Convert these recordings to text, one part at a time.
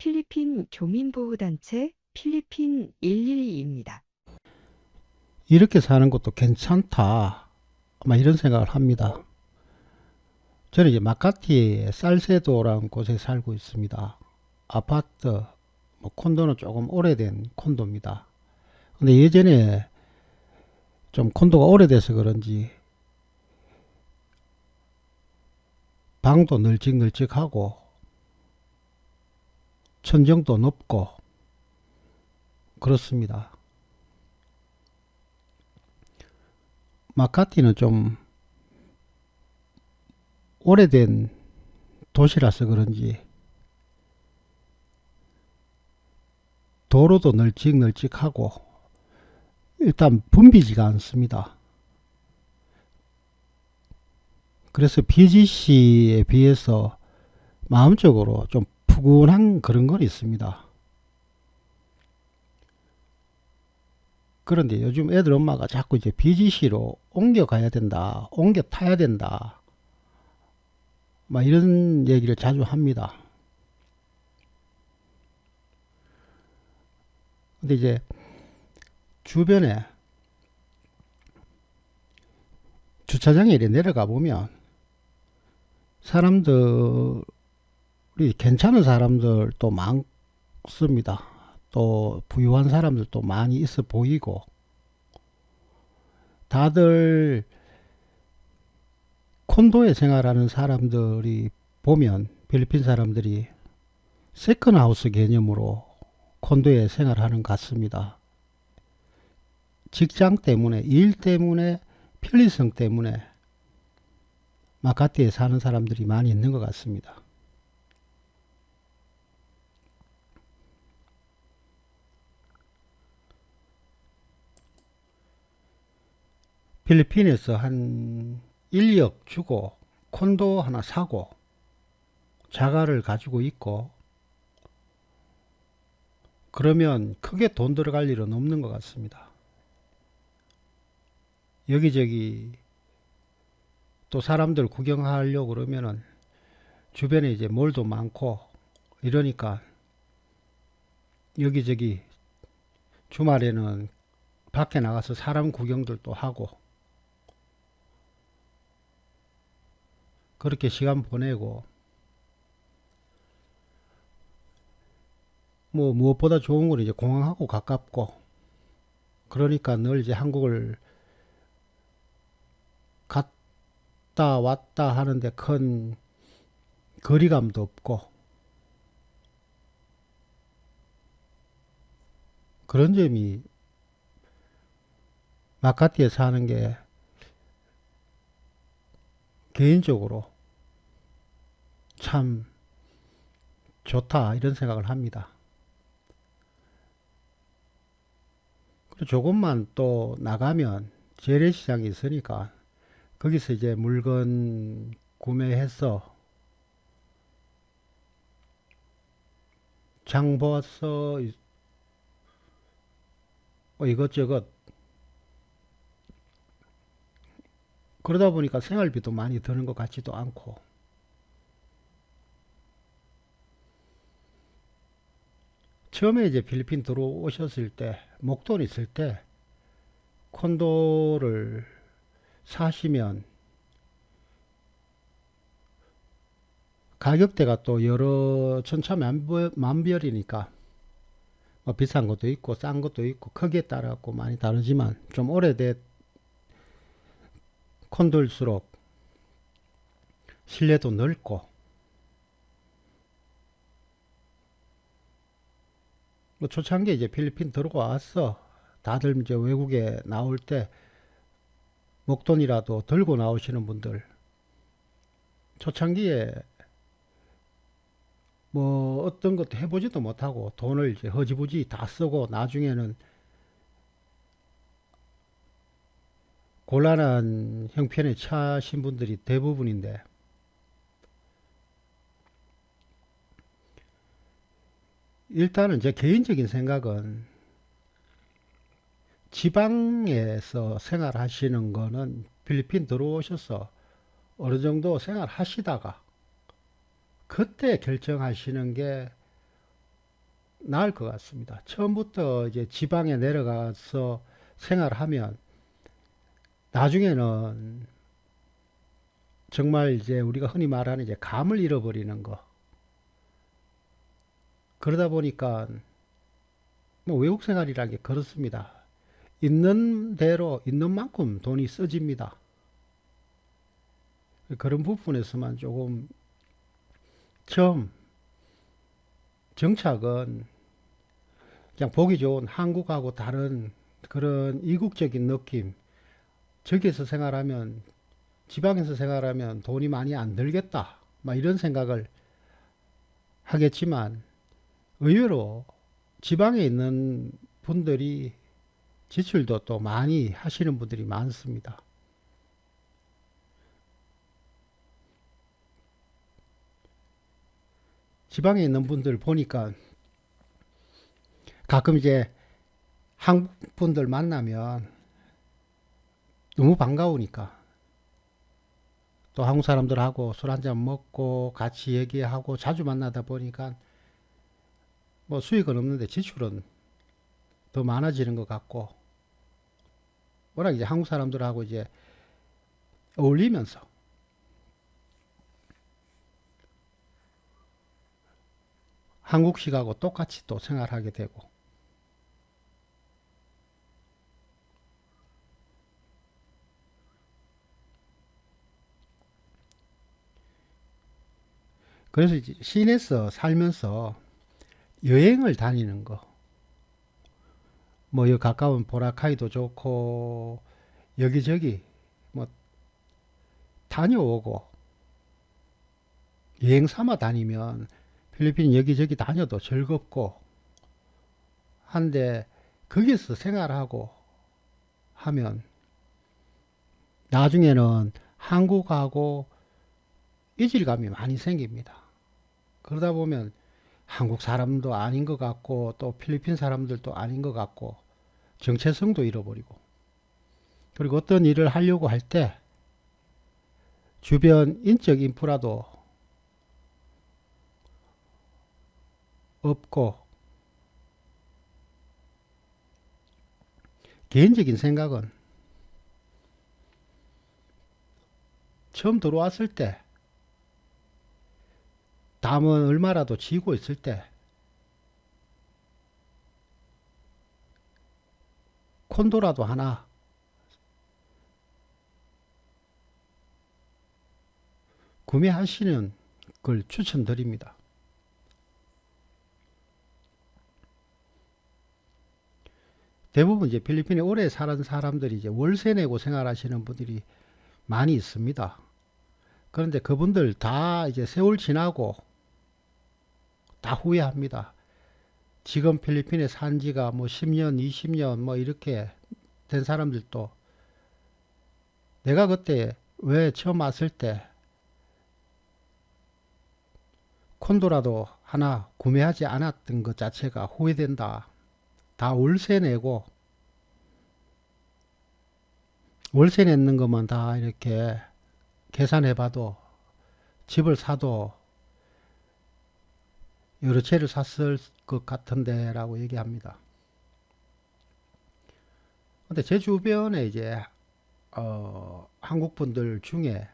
필리핀 교민보호단체 필리핀 112입니다. 이렇게 사는 것도 괜찮다. 아마 이런 생각을 합니다. 저는 이제 마카티의 살세도라는 곳에 살고 있습니다. 아파트, 콘도는 조금 오래된 콘도입니다. 근데 예전에 좀 콘도가 오래돼서 그런지 방도 널찍널찍하고 천정도 높고 그렇습니다. 마카티는 좀 오래된 도시라서 그런지 도로도 널찍널찍하고 일단 붐비지가 않습니다. 그래서 BGC에 비해서 마음적으로 좀 푸근한 그런 건 있습니다. 그런데 요즘 애들 엄마가 자꾸 이제 BGC로 옮겨가야 된다, 옮겨 타야 된다, 막 이런 얘기를 자주 합니다. 근데 이제 주변에 주차장에 이렇게 내려가 보면 사람들이 괜찮은 사람들도 많습니다. 또 부유한 사람들도 많이 있어 보이고 다들 콘도에 생활하는 사람들이 보면 필리핀 사람들이 세컨하우스 개념으로 콘도에 생활하는 것 같습니다. 직장 때문에, 일 때문에, 편리성 때문에 마카티에 사는 사람들이 많이 있는 것 같습니다. 필리핀에서 한 1억 주고 콘도 하나 사고 자가를 가지고 있고 그러면 크게 돈 들어갈 일은 없는 것 같습니다. 여기저기 또 사람들 구경하려고 그러면은 주변에 이제 몰도 많고 이러니까 여기저기 주말에는 밖에 나가서 사람 구경들도 하고 그렇게 시간 보내고 무엇보다 좋은 건 이제 공항하고 가깝고 그러니까 늘 이제 한국을 갔다 왔다 하는데 큰 거리감도 없고 그런 점이 마카티에 사는 게 개인적으로 참 좋다 이런 생각을 합니다. 그리고 조금만 또 나가면 재래시장이 있으니까 거기서 이제 물건 구매해서 장 보아서 이것저것 그러다 보니까 생활비도 많이 드는 것 같지도 않고 처음에 이제 필리핀 들어오셨을 때 목돈 있을 때 콘도를 사시면 가격대가 또 여러 천차만별이니까 비싼 것도 있고 싼 것도 있고 크기에 따라 갖고 많이 다르지만 좀 오래된 콘도일수록 실내도 넓고 초창기에 이제 필리핀 들어와서 다들 이제 외국에 나올 때 목돈이라도 들고 나오시는 분들 초창기에 어떤 것도 해보지도 못하고 돈을 이제 허지부지 다 쓰고 나중에는 곤란한 형편에 처하신 분들이 대부분인데 일단은 제 개인적인 생각은 지방에서 생활하시는 거는 필리핀 들어오셔서 어느 정도 생활하시다가 그때 결정하시는 게 나을 것 같습니다. 처음부터 이제 지방에 내려가서 생활하면 나중에는 정말 이제 우리가 흔히 말하는 이제 감을 잃어버리는 거. 그러다 보니까 뭐 외국 생활이라는 게 그렇습니다. 있는 대로 있는 만큼 돈이 써집니다. 그런 부분에서만 조금 처음 정착은 그냥 보기 좋은 한국하고 다른 그런 이국적인 느낌. 저기에서 생활하면 지방에서 생활하면 돈이 많이 안 들겠다. 막 이런 생각을 하겠지만 의외로 지방에 있는 분들이 지출도 또 많이 하시는 분들이 많습니다. 지방에 있는 분들 보니까 가끔 이제 한국 분들 만나면 너무 반가우니까 또 한국 사람들하고 술 한잔 먹고 같이 얘기하고 자주 만나다 보니까 뭐 수익은 없는데 지출은 더 많아지는 것 같고 워낙 이제 한국 사람들하고 이제 어울리면서 한국식하고 똑같이 또 생활하게 되고 그래서 이제 시내에서 살면서 여행을 다니는 거 뭐 여기 가까운 보라카이도 좋고 여기저기 뭐 다녀오고 여행 삼아 다니면 필리핀 여기저기 다녀도 즐겁고 한데 거기서 생활하고 하면 나중에는 한국하고 이질감이 많이 생깁니다. 그러다 보면 한국 사람도 아닌 것 같고 또 필리핀 사람들도 아닌 것 같고 정체성도 잃어버리고 그리고 어떤 일을 하려고 할 때 주변 인적 인프라도 없고 개인적인 생각은 처음 들어왔을 때 담은 얼마라도 지고 있을 때 콘도라도 하나 구매하시는 걸 추천드립니다. 대부분 이제 필리핀에 오래 사는 사람들이 이제 월세 내고 생활하시는 분들이 많이 있습니다. 그런데 그분들 다 이제 세월 지나고 다 후회합니다. 지금 필리핀에 산 지가 뭐 10년, 20년 뭐 이렇게 된 사람들도 내가 그때 왜 처음 왔을 때 콘도라도 하나 구매하지 않았던 것 자체가 후회된다. 다 월세 내고 월세 내는 것만 다 이렇게 계산해 봐도 집을 사도 여러 채를 샀을 것 같은데 라고 얘기합니다. 근데 제 주변에 이제 한국 분들 중에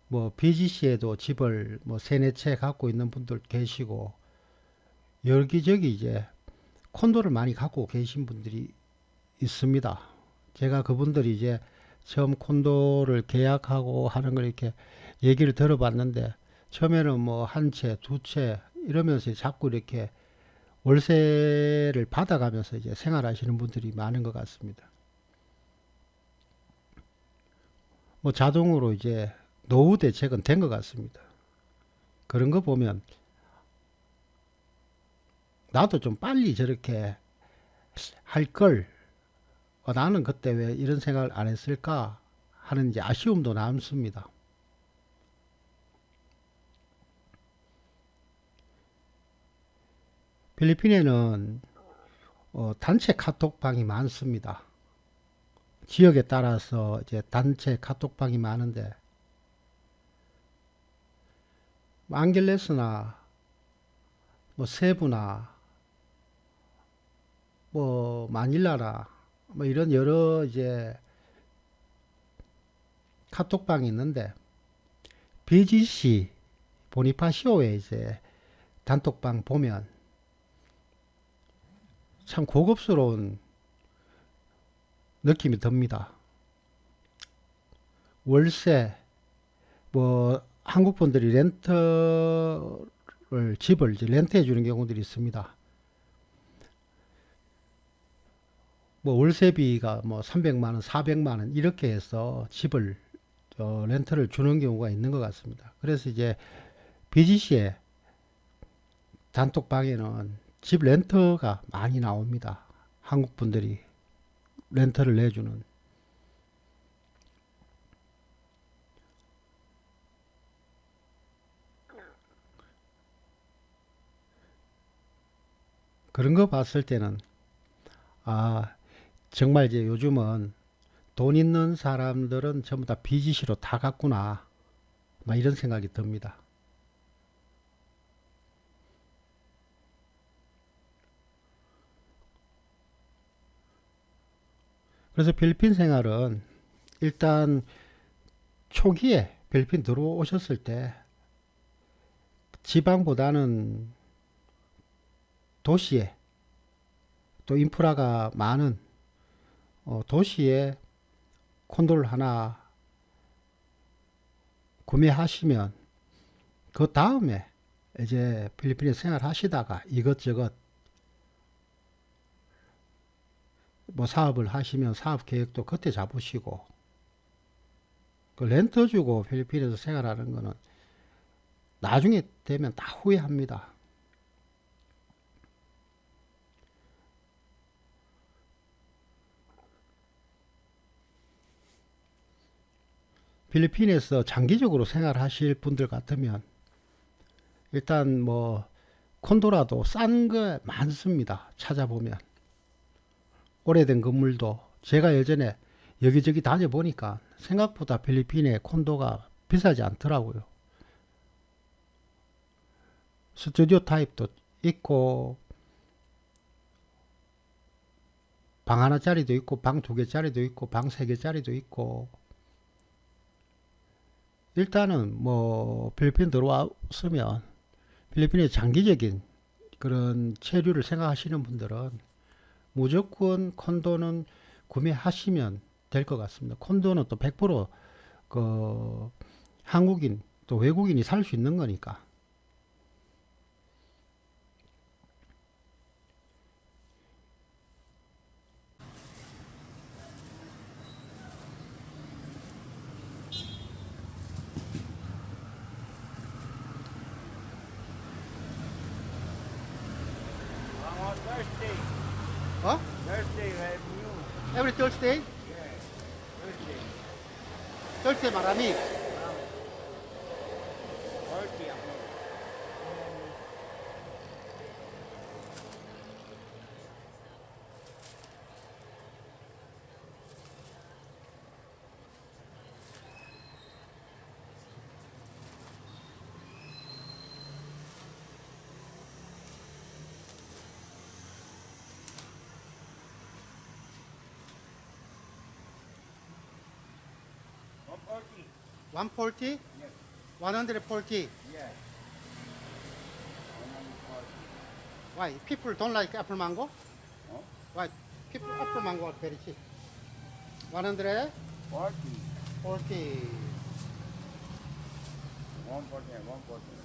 뭐 BGC에도 집을 뭐 세네 채 갖고 있는 분들 계시고 여기저기 이제 콘도를 많이 갖고 계신 분들이 있습니다. 제가 그분들이 이제 처음 콘도를 계약하고 하는 걸 이렇게 얘기를 들어봤는데 처음에는 뭐 한 채, 두 채 이러면서 자꾸 이렇게 월세를 받아가면서 이제 생활하시는 분들이 많은 것 같습니다. 뭐 자동으로 이제 노후 대책은 된 것 같습니다. 그런 거 보면 나도 좀 빨리 저렇게 할 걸, 나는 그때 왜 이런 생각을 안 했을까 하는 이제 아쉬움도 남습니다. 필리핀에는 단체 카톡방이 많습니다. 지역에 따라서 이제 단체 카톡방이 많은데 뭐 앙겔레스나 뭐 세부나 뭐 마닐라나 뭐 이런 여러 이제 카톡방이 있는데 BGC 보니파시오의 이제 단톡방 보면 참 고급스러운 느낌이 듭니다. 월세, 뭐 한국 분들이 집을 이제 렌트해 주는 경우들이 있습니다. 뭐 월세비가 뭐 300만 원, 400만 원 이렇게 해서 집을 렌트를 주는 경우가 있는 것 같습니다. 그래서 이제 BGC의 단톡방에는 집 렌트가 많이 나옵니다. 한국 분들이 렌트를 내주는. 그런 거 봤을 때는 아 정말 이제 요즘은 돈 있는 사람들은 전부 다 BGC로 다 갔구나 막 이런 생각이 듭니다. 그래서 필리핀 생활은 일단 초기에 필리핀 들어오셨을 때 지방보다는 도시에 또 인프라가 많은 도시에 콘도를 하나 구매하시면 그 다음에 이제 필리핀에 생활하시다가 이것저것 뭐 사업을 하시면 사업 계획도 그때 잡으시고 그 렌트 주고 필리핀에서 생활하는 거는 나중에 되면 다 후회합니다. 필리핀에서 장기적으로 생활하실 분들 같으면 일단 뭐 콘도라도 싼 거 많습니다. 찾아보면 오래된 건물도 제가 예전에 여기저기 다녀보니까 생각보다 필리핀의 콘도가 비싸지 않더라고요. 스튜디오 타입도 있고 방 하나짜리도 있고 방 두 개짜리도 있고 방 세 개짜리도 있고 일단은 뭐 필리핀 들어왔으면 필리핀의 장기적인 그런 체류를 생각하시는 분들은 무조건 콘도는 구매하시면 될 것 같습니다. 콘도는 또 100%그 한국인 또 외국인이 살 수 있는 거니까. On Thursday. 어? Thursday we have new. Every Thursday? Yeah. Thursday. Thursday 마라미. Thursday. 140. 140? Yes. 140. Yeah. 140. Why? People don't like apple mango? Huh? Why? People apple mango are very cheap. 140. 40. 140 and 140.